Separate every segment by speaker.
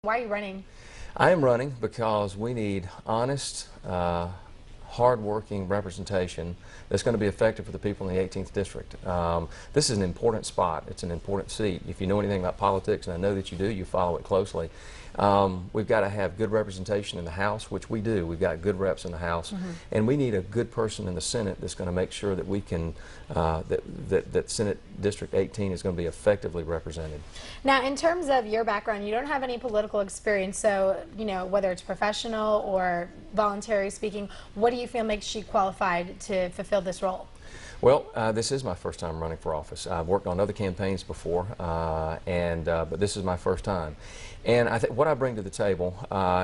Speaker 1: Why are you running?
Speaker 2: I am running because we need honest, hard-working representation that's going to be effective for the people in the 18th District. This is an important spot. It's an important seat. If you know anything about politics, and I know that you do, you follow it closely, we've got to have good representation in the House, which we do. We've got good reps in the House, and we need a good person in the Senate that's going to make sure that we can, that Senate District 18 is going to be effectively represented.
Speaker 1: Now, in terms of your background, you don't have any political experience, so, whether it's professional or voluntary speaking, what do you feel makes you qualified to fulfill this role?
Speaker 2: Well, this is my first time running for office. I've worked on other campaigns before, but this is my first time. And I think what I bring to the table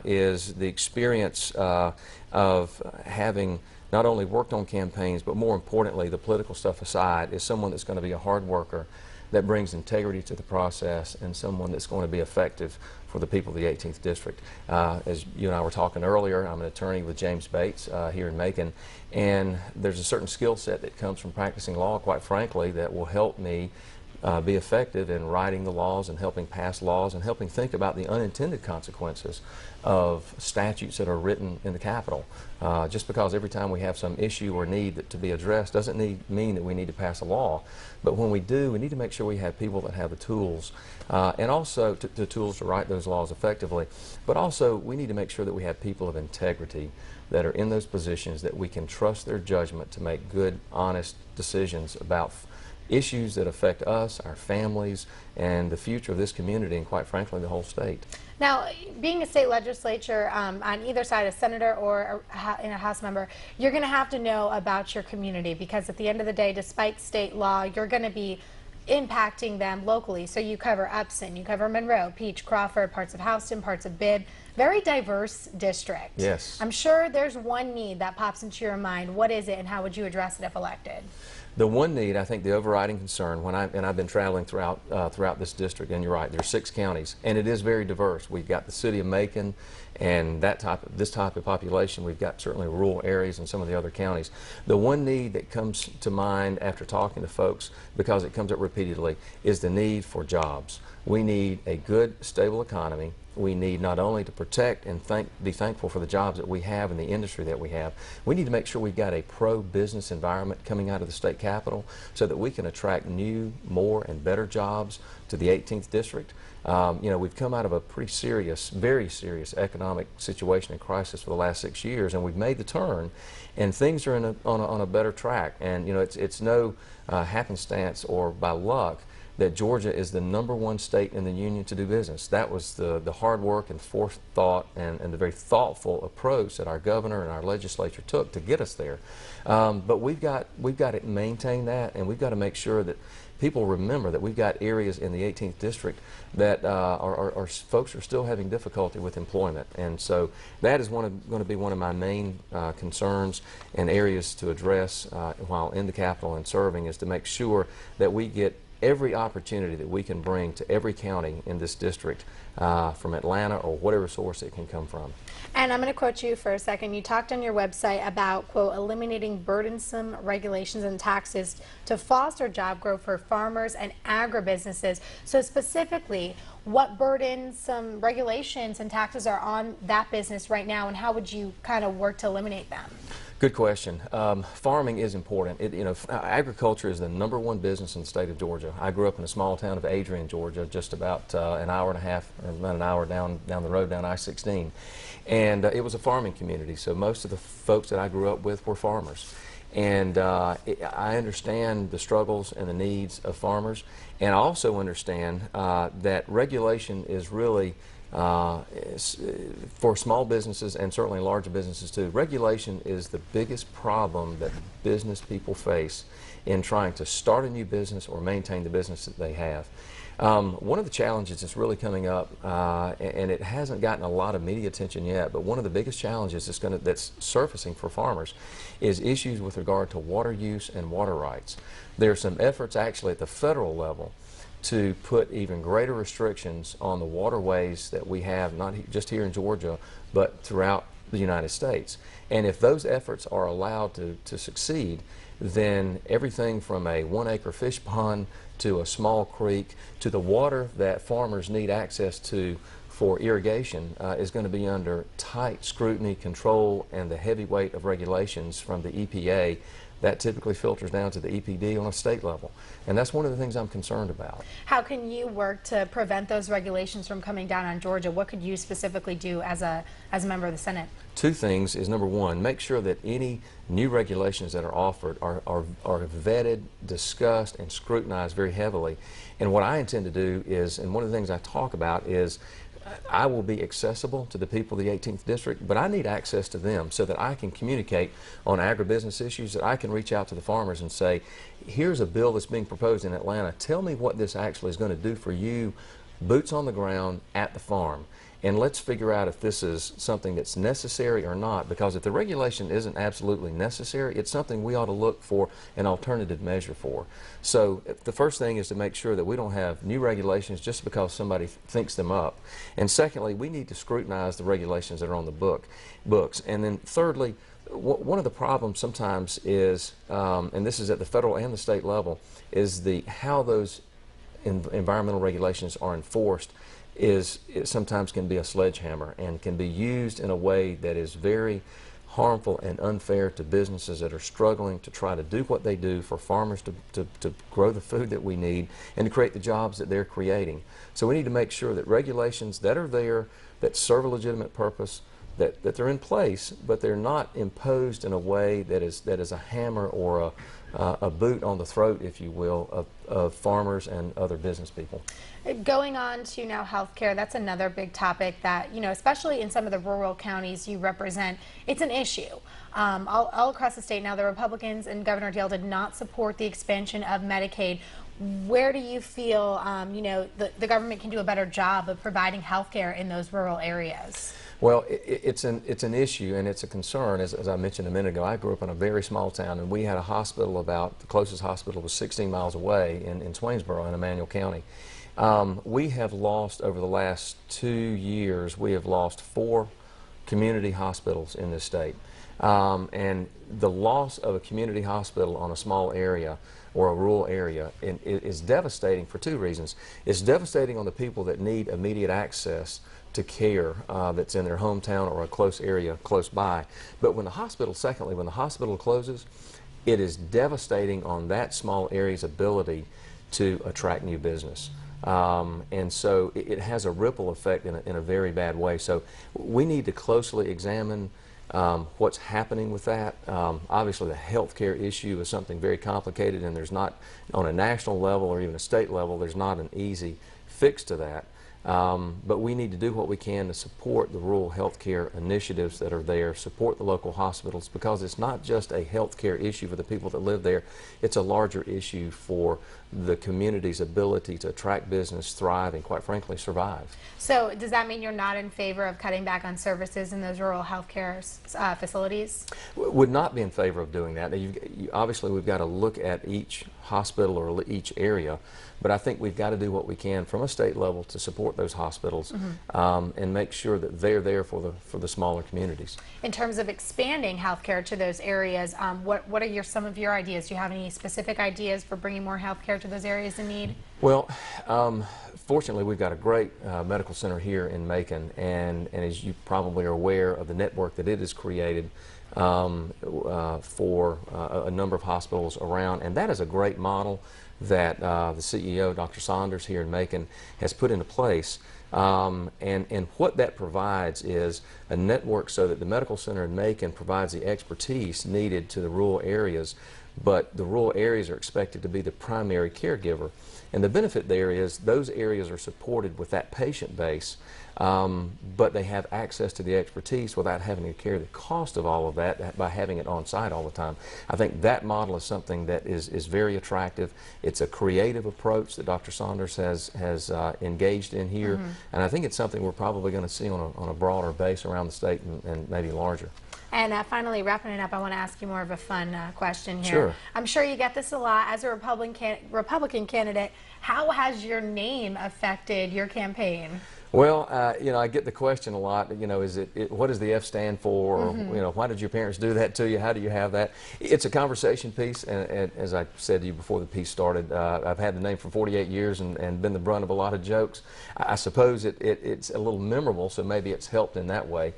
Speaker 2: is the experience of having not only worked on campaigns, but more importantly, the political stuff aside, is someone that's going to be a hard worker, that brings integrity to the process, and someone that's going to be effective for the people of the 18th District. As you and I were talking earlier, I'm an attorney with James Bates here in Macon, and there's a certain skill set that comes from practicing law, quite frankly, that will help me be effective in writing the laws and helping pass laws and helping think about the unintended consequences of statutes that are written in the Capitol. Just because every time we have some issue or need to be addressed doesn't mean that we need to pass a law. But when we do, we need to make sure we have people that have the tools, and also the tools to write those laws effectively. But also, we need to make sure that we have people of integrity that are in those positions, that we can trust their judgment to make good, honest decisions about issues that affect us, our families, and the future of this community, and quite frankly, the whole state.
Speaker 1: Now, being a state legislature, on either side, a senator or a House member, you're going to have to know about your community, because at the end of the day, despite state law, you're going to be impacting them locally. So you cover Upson, you cover Monroe, Peach, Crawford, parts of Houston, parts of Bibb. Very diverse district.
Speaker 2: Yes.
Speaker 1: I'm sure there's one need that pops into your mind. What is it, and how would you address it if elected?
Speaker 2: The one need, I think the overriding concern, and I've been traveling throughout this district, and you're right, there's 6 counties, and it is very diverse. We've got the city of Macon, and this type of population. We've got certainly rural areas in some of the other counties. The one need that comes to mind after talking to folks, because it comes up repeatedly, is the need for jobs. We need a good, stable economy. We need not only to protect and be thankful for the jobs that we have in the industry that we have, we need to make sure we've got a pro-business environment coming out of the state capitol so that we can attract new, more, and better jobs to the 18th District. We've come out of a pretty serious, very serious economic situation and crisis for the last 6 years, and we've made the turn, and things are on a better track. And it's no happenstance or by luck that Georgia is the #1 state in the union to do business. That was the hard work and forethought and the very thoughtful approach that our governor and our legislature took to get us there. But we've got to maintain that, and we've got to make sure that people remember that we've got areas in the 18th District that folks are still having difficulty with employment. And so that is going to be one of my main concerns and areas to address while in the Capitol and serving, is to make sure that we get every opportunity that we can bring to every county in this district from Atlanta or whatever source it can come from.
Speaker 1: And I'm going to quote you for a second. You talked on your website about, quote, eliminating burdensome regulations and taxes to foster job growth for farmers and agribusinesses. So specifically, what burdensome regulations and taxes are on that business right now, and how would you kind of work to eliminate them?
Speaker 2: Good question. Farming is important. Agriculture is the #1 business in the state of Georgia. I grew up in a small town of Adrian, Georgia, just about an hour and a half, or about an hour down the road, down I-16. And it was a farming community, so most of the folks that I grew up with were farmers. And I understand the struggles and the needs of farmers, and I also understand that regulation is really for small businesses, and certainly larger businesses too. Regulation is the biggest problem that business people face in trying to start a new business or maintain the business that they have. One of the challenges that's really coming up, and it hasn't gotten a lot of media attention yet, but one of the biggest challenges that's surfacing for farmers is issues with regard to water use and water rights. There are some efforts actually at the federal level to put even greater restrictions on the waterways that we have, not just here in Georgia, but throughout the United States. And if those efforts are allowed to succeed, then everything from a 1-acre fish pond to a small creek to the water that farmers need access to for irrigation is going to be under tight scrutiny, control, and the heavy weight of regulations from the EPA that typically filters down to the EPD on a state level. And that's one of the things I'm concerned about.
Speaker 1: How can you work to prevent those regulations from coming down on Georgia? What could you specifically do as a member of the Senate?
Speaker 2: Two things is, number one, make sure that any new regulations that are offered are vetted, discussed, and scrutinized very heavily. And what I intend to do is, and one of the things I talk about is, I will be accessible to the people of the 18th District, but I need access to them so that I can communicate on agribusiness issues, that I can reach out to the farmers and say, here's a bill that's being proposed in Atlanta. Tell me what this actually is going to do for you, boots on the ground at the farm. And let's figure out if this is something that's necessary or not, because if the regulation isn't absolutely necessary, it's something we ought to look for an alternative measure for. So the first thing is to make sure that we don't have new regulations just because somebody thinks them up. And secondly, we need to scrutinize the regulations that are on the books. And then thirdly, one of the problems sometimes is, and this is at the federal and the state level, is how those environmental regulations are enforced. It sometimes can be a sledgehammer and can be used in a way that is very harmful and unfair to businesses that are struggling to try to do what they do for farmers to grow the food that we need and to create the jobs that they're creating. So we need to make sure that regulations that are there, that serve a legitimate purpose, that they're in place, but they're not imposed in a way that is a hammer or a boot on the throat, if you will, of farmers and other business people.
Speaker 1: Going on to now healthcare, that's another big topic that, you know, especially in some of the rural counties you represent, it's an issue. All across the state now, the Republicans and Governor Deal did not support the expansion of Medicaid. Where do you feel, you know, the government can do a better job of providing healthcare in those rural areas?
Speaker 2: Well, it's an issue and it's a concern. As I mentioned a minute ago, I grew up in a very small town, and we had a hospital the closest hospital was 16 miles away in Swainsboro in Emmanuel County. We have lost, over the last 2 years, we have lost 4 community hospitals in this state. And the loss of a community hospital on a small area or a rural area is devastating for 2 reasons. It's devastating on the people that need immediate access to care that's in their hometown or a close area close by. But when the hospital, secondly, when the hospital closes, it is devastating on that small area's ability to attract new business. And so it has a ripple effect in a very bad way. So we need to closely examine what's happening with that. Obviously, the health care issue is something very complicated, and there's not, on a national level or even a state level, there's not an easy fix to that. But we need to do what we can to support the rural health care initiatives that are there, support the local hospitals, because it's not just a health care issue for the people that live there, it's a larger issue for the community's ability to attract business, thrive, and quite frankly survive.
Speaker 1: So does that mean you're not in favor of cutting back on services in those rural health care facilities?
Speaker 2: Would not be in favor of doing that. Obviously, we've got to look at each hospital or each area, but I think we've got to do what we can from a state level to support those hospitals and make sure that they're there for the smaller communities.
Speaker 1: In terms of expanding health care to those areas, what are some of your ideas? Do you have any specific ideas for bringing more health care to those areas in need?
Speaker 2: Well, fortunately, we've got a great medical center here in Macon, and as you probably are aware of the network that it has created for a number of hospitals around, and that is a great model that the CEO, Dr. Saunders, here in Macon has put into place. And what that provides is a network so that the medical center in Macon provides the expertise needed to the rural areas, but the rural areas are expected to be the primary caregiver. And the benefit there is those areas are supported with that patient base, but they have access to the expertise without having to carry the cost of all of that by having it on site all the time. I think that model is something that is very attractive. It's a creative approach that Dr. Saunders has engaged in here, and I think it's something we're probably going to see on a broader base around the state and maybe larger.
Speaker 1: And finally, wrapping it up, I want to ask you more of a fun question here.
Speaker 2: Sure.
Speaker 1: I'm sure you get this a lot. As a Republican candidate, how has your name affected your campaign?
Speaker 2: Well, you know, I get the question a lot. You know, what does the F stand for? Or, you know, why did your parents do that to you? How do you have that? It's a conversation piece, and as I said to you before the piece started, I've had the name for 48 years and been the brunt of a lot of jokes. I suppose it's a little memorable, so maybe it's helped in that way.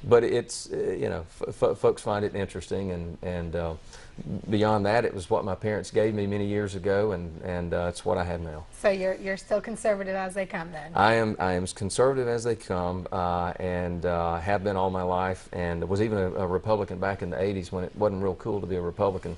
Speaker 2: But it's, you know, folks find it interesting, and beyond that, it was what my parents gave me many years ago, and it's what I have now.
Speaker 1: So you're still conservative as they come then?
Speaker 2: I am as conservative as they come, and have been all my life, and was even a Republican back in the 80s when it wasn't real cool to be a Republican.